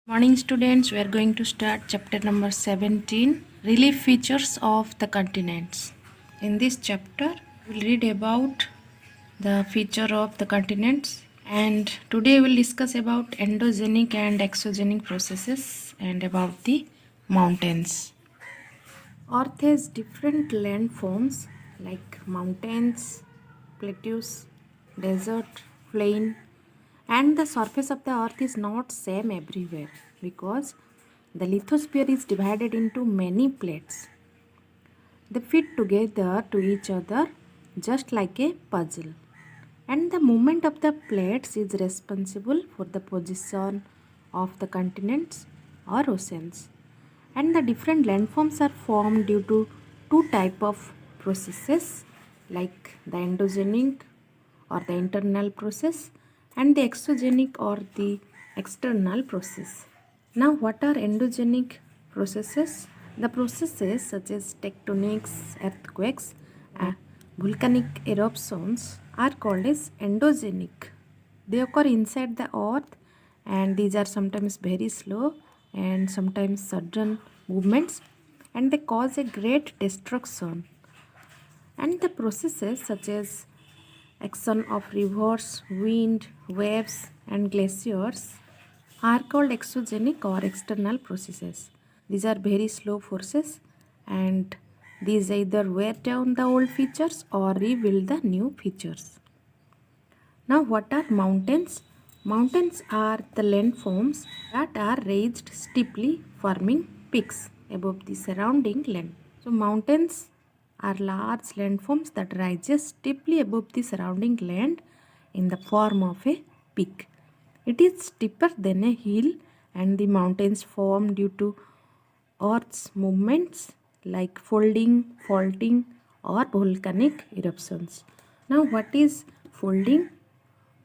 Morning students, we are going to start chapter number 17, relief features of the continents. In this chapter, we will read about the feature of the continents, and today we will discuss about endogenic and exogenic processes and about the mountains. Earth has different landforms like mountains, plateaus, desert, plain, and the surface of the earth is not same everywhere because the lithosphere is divided into many plates. They fit together to each other just like a puzzle, and the movement of the plates is responsible for the position of the continents or oceans. And the different landforms are formed due to two type of processes like the endogenic or the internal process and the exogenic or the external process. Now what are endogenic processes? The processes such as tectonics, earthquakes and volcanic eruptions are called as endogenic. They occur inside the earth and these are sometimes very slow and sometimes sudden movements, and they cause a great destruction. And the processes such as action of rivers, wind, waves and glaciers are called exogenic or external processes. These are very slow forces and these either wear down the old features or rebuild the new features. Now what are mountains? Mountains are the landforms that are raised steeply forming peaks above the surrounding land. So mountains are large landforms that rises steeply above the surrounding land in the form of a peak. It is steeper than a hill and the mountains form due to Earth's movements like folding, faulting or volcanic eruptions. Now what is folding?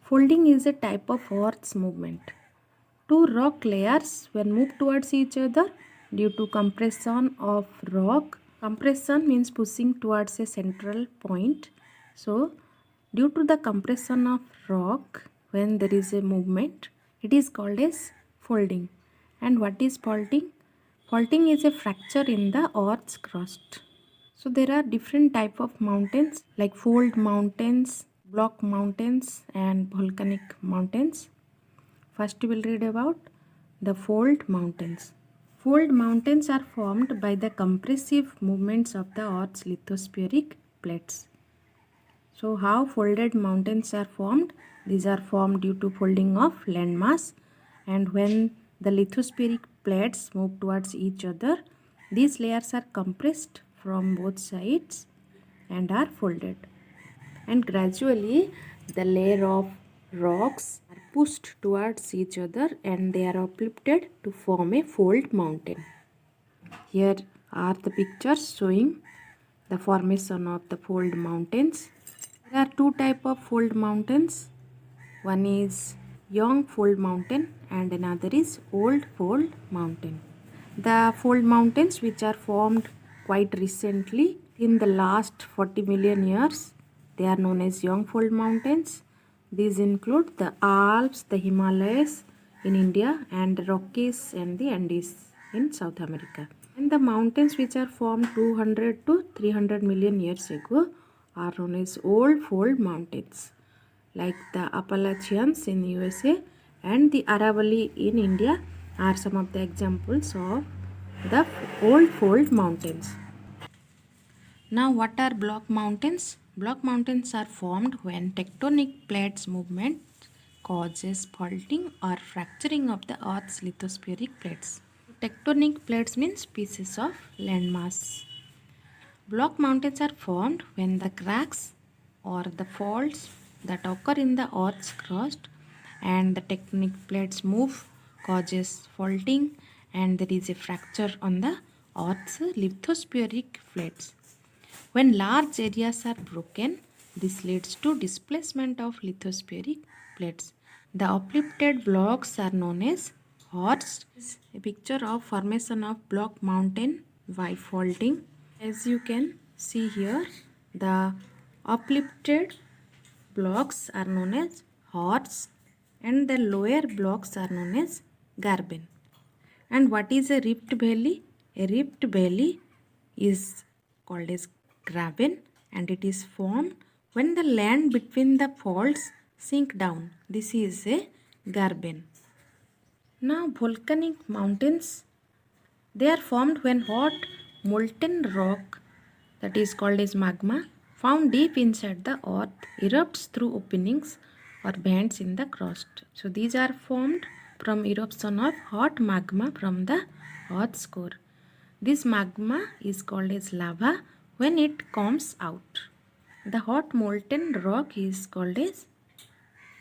Folding is a type of Earth's movement. Two rock layers when moved towards each other due to compression of rock. Compression means pushing towards a central point. So, due to the compression of rock, when there is a movement, it is called as folding. And what is faulting? Faulting is a fracture in the Earth's crust. So there are different type of mountains like fold mountains, block mountains and volcanic mountains. First we will read about the fold mountains. Fold mountains are formed by the compressive movements of the Earth's lithospheric plates. So how folded mountains are formed? These are formed due to folding of landmass, and when the lithospheric plates move towards each other, these layers are compressed from both sides and are folded. And gradually the layer of rocks are pushed towards each other and they are uplifted to form a fold mountain. Here are the pictures showing the formation of the fold mountains. There are two type of fold mountains. One is young fold mountain and another is old fold mountain. The fold mountains which are formed quite recently in the last 40 million years, they are known as young fold mountains. These include the Alps, the Himalayas in India and the Rockies and the Andes in South America. And the mountains which are formed 200 to 300 million years ago are known as old fold mountains, like the Appalachians in USA and the Aravalli in India are some of the examples of the old fold mountains. Now what are block mountains? Block mountains are formed when tectonic plates movement causes faulting or fracturing of the Earth's lithospheric plates. Tectonic plates means pieces of landmass. Block mountains are formed when the cracks or the faults that occur in the Earth's crust and the tectonic plates move causes faulting and there is a fracture on the Earth's lithospheric plates. When large areas are broken, this leads to displacement of lithospheric plates. The uplifted blocks are known as horsts. A picture of formation of block mountain by faulting. As you can see here, the uplifted blocks are known as horsts and the lower blocks are known as graben. And what is a rift valley? A rift valley is called as graben, and it is formed when the land between the faults sink down. This is a graben. Now volcanic mountains, they are formed when hot molten rock, that is called as magma, found deep inside the earth erupts through openings or vents in the crust. So these are formed from eruption of hot magma from the earth's core. This magma is called as lava when it comes out. The hot molten rock is called as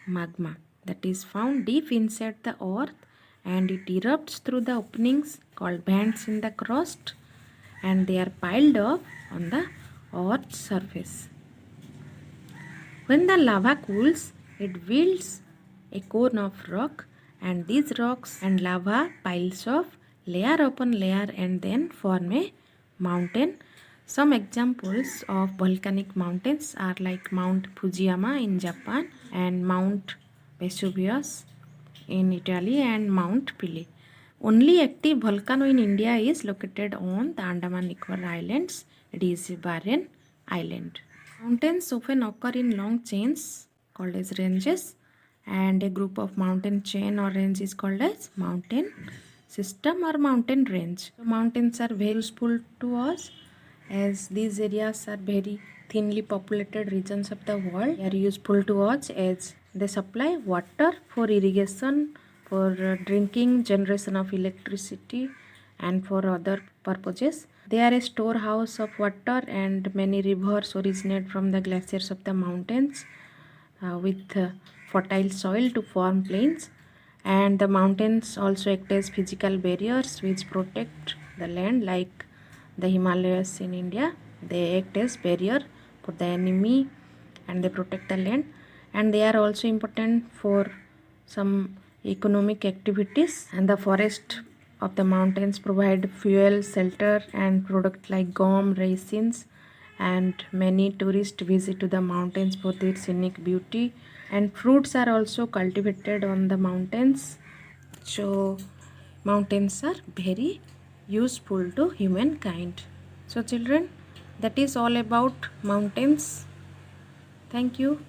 magma, that is found deep inside the earth, and it erupts through the openings called vents in the crust, and they are piled up on the earth's surface. When the lava cools, it builds a cone of rock, and these rocks and lava piles up layer upon layer and then form a mountain. Some examples of volcanic mountains are like Mount Fujiyama in Japan and Mount Vesuvius in Italy and Mount Pili. Only active volcano in India is located on the Andaman Nicobar Islands. It is Barren Island. Mountains often occur in long chains called as ranges, and a group of mountain chain or range is called as mountain system or mountain range. So mountains are very useful to us as these areas are very thinly populated regions of the world. They are useful to us as they supply water for irrigation, for drinking, generation of electricity, and for other purposes. They are a storehouse of water, and many rivers originate from the glaciers of the mountains with fertile soil to form plains. And the mountains also act as physical barriers which protect the land, like the Himalayas in India. They act as barrier for the enemy and they protect the land, and they are also important for some economic activities. And the forest of the mountains provide fuel, shelter, and products like gum, raisins, and many tourists visit to the mountains for their scenic beauty, and fruits are also cultivated on the mountains. So mountains are very useful to humankind. So children, that is all about mountains. Thank you.